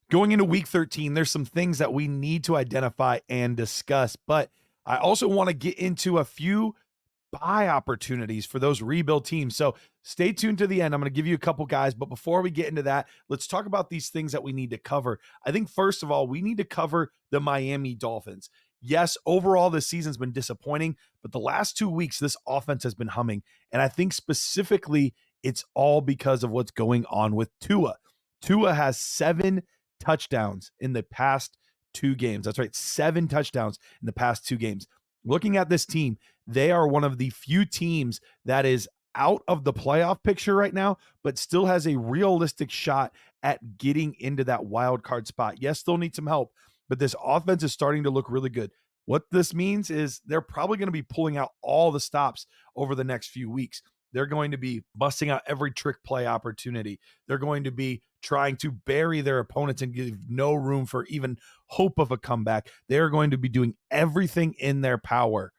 Going into week 13, there's some things that we need to identify and discuss, but I also want to get into a few buy opportunities for those rebuild teams. So stay tuned to the end. I'm going to give you a couple guys, but before we get into that, let's talk about these things that we need to cover. I think first of all, we need to cover the Miami Dolphins. Yes, overall this season's been disappointing, but the last 2 weeks this offense has been humming, and I think specifically it's all because of what's going on with Tua. Tua has 7 touchdowns in the past 2 games. That's right, 7 touchdowns in the past 2 games. Looking at this team, they are one of the few teams that is out of the playoff picture right now, but still has a realistic shot at getting into that wild card spot. Yes, they'll need some help, but this offense is starting to look really good. What this means is they're probably going to be pulling out all the stops over the next few weeks. They're going to be busting out every trick play opportunity. They're going to be trying to bury their opponents and give no room for even hope of a comeback. They're going to be doing everything in their power.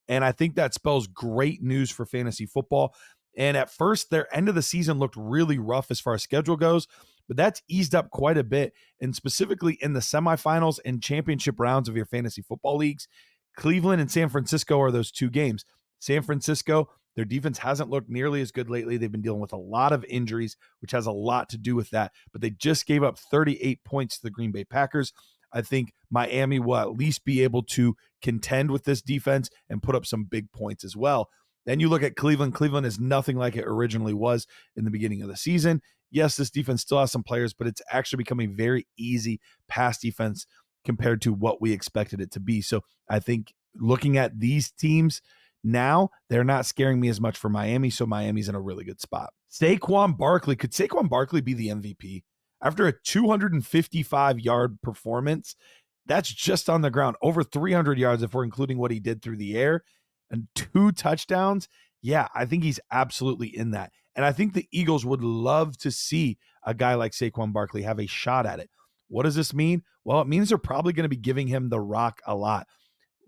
And I think that spells great news for fantasy football. And at first, their end of the season looked really rough as far as schedule goes, but that's eased up quite a bit. And specifically in the semifinals and championship rounds of your fantasy football leagues, Cleveland and San Francisco are those 2 games. San Francisco, their defense hasn't looked nearly as good lately. They've been dealing with a lot of injuries, which has a lot to do with that. But they just gave up 38 points to the Green Bay Packers. I think Miami will at least be able to contend with this defense and put up some big points as well. Then you look at Cleveland. Cleveland is nothing like it originally was in the beginning of the season. Yes, this defense still has some players, but it's actually becoming a very easy pass defense compared to what we expected it to be. So I think looking at these teams now, they're not scaring me as much for Miami, so Miami's in a really good spot. Saquon Barkley. Could Saquon Barkley be the MVP? After a 255-yard performance, that's just on the ground. Over 300 yards if we're including what he did through the air, and 2 touchdowns. Yeah, I think he's absolutely in that. And I think the Eagles would love to see a guy like Saquon Barkley have a shot at it. What does this mean? Well, it means they're probably going to be giving him the rock a lot.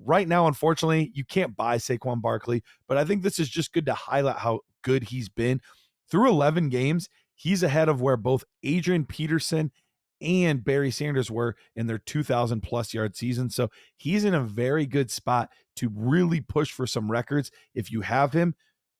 Right now, unfortunately, you can't buy Saquon Barkley, but I think this is just good to highlight how good he's been. Through 11 games, he's ahead of where both Adrian Peterson and Barry Sanders were in their 2,000-plus yard season. So he's in a very good spot to really push for some records. If you have him,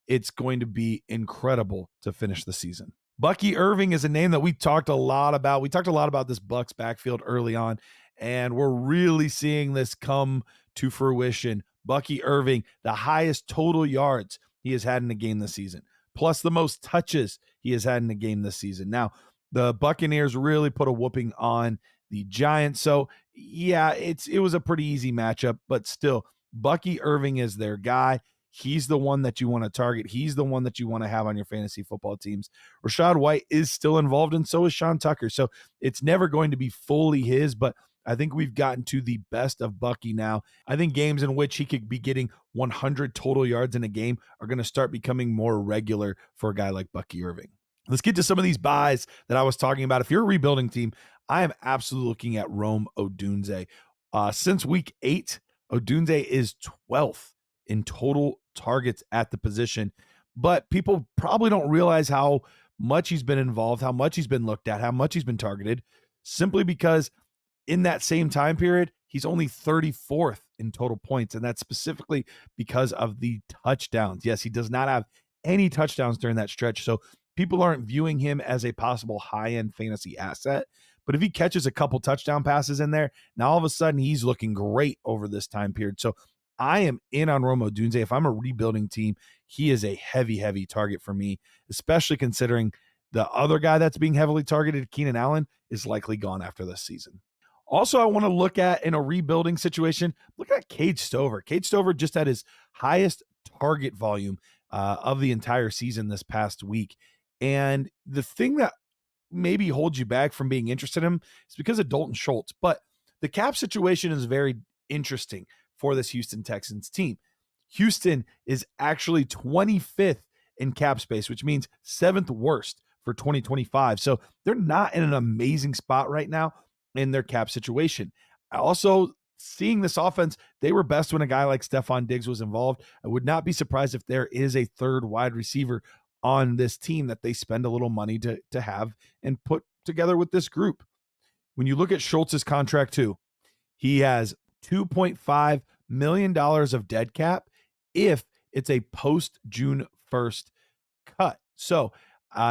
it's going to be incredible to finish the season. Bucky Irving is a name that we talked a lot about. We talked a lot about this Bucs backfield early on, and we're really seeing this come to fruition. Bucky Irving, the highest total yards he has had in a game this season, plus the most touches he has had in a game this season. Now, the Buccaneers really put a whooping on the Giants. So, yeah, it was a pretty easy matchup, but still, Bucky Irving is their guy. He's the one that you want to target. He's the one that you want to have on your fantasy football teams. Rashad White is still involved, and so is Sean Tucker. So it's never going to be fully his, but I think we've gotten to the best of Bucky now. I think games in which he could be getting 100 total yards in a game are going to start becoming more regular for a guy like Bucky Irving. Let's get to some of these buys that I was talking about. If you're a rebuilding team, I am absolutely looking at Rome Odunze. Since week 8, Odunze is 12th in total targets at the position, but people probably don't realize how much he's been involved, how much he's been looked at, how much he's been targeted, simply because in that same time period, he's only 34th in total points, and that's specifically because of the touchdowns. Yes, he does not have any touchdowns during that stretch, so people aren't viewing him as a possible high-end fantasy asset. But if he catches a couple touchdown passes in there, now all of a sudden he's looking great over this time period. So I am in on Rome Odunze. If I'm a rebuilding team, he is a heavy, heavy target for me, especially considering the other guy that's being heavily targeted, Keenan Allen, is likely gone after this season. Also, I want to look at, in a rebuilding situation, look at Cade Stover. Cade Stover just had his highest target volume of the entire season this past week. And the thing that maybe holds you back from being interested in him is because of Dalton Schultz. But the cap situation is very interesting for this Houston Texans team. Houston is actually 25th in cap space, which means 7th worst for 2025. So they're not in an amazing spot right now in their cap situation. Also, seeing this offense, they were best when a guy like Stephon Diggs was involved. I would not be surprised if there is a third wide receiver on this team that they spend a little money to have and put together with this group. When you look at Schultz's contract too, he has $2.5 million of dead cap if it's a post June 1st cut. So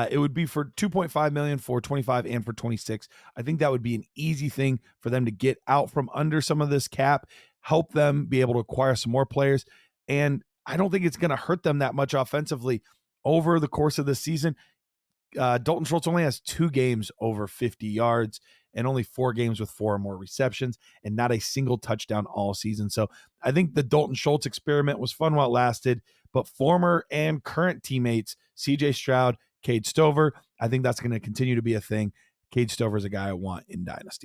it would be for 2.5 million for 25 and for 26. I think that would be an easy thing for them to get out from under some of this cap, help them be able to acquire some more players. And I don't think it's going to hurt them that much offensively over the course of the season. Dalton Schultz only has 2 games over 50 yards and only 4 games with 4 or more receptions and not a single touchdown all season. So I think the Dalton Schultz experiment was fun while it lasted, but former and current teammates, CJ Stroud, Cade Stover, I think that's going to continue to be a thing. Cade Stover is a guy I want in Dynasty.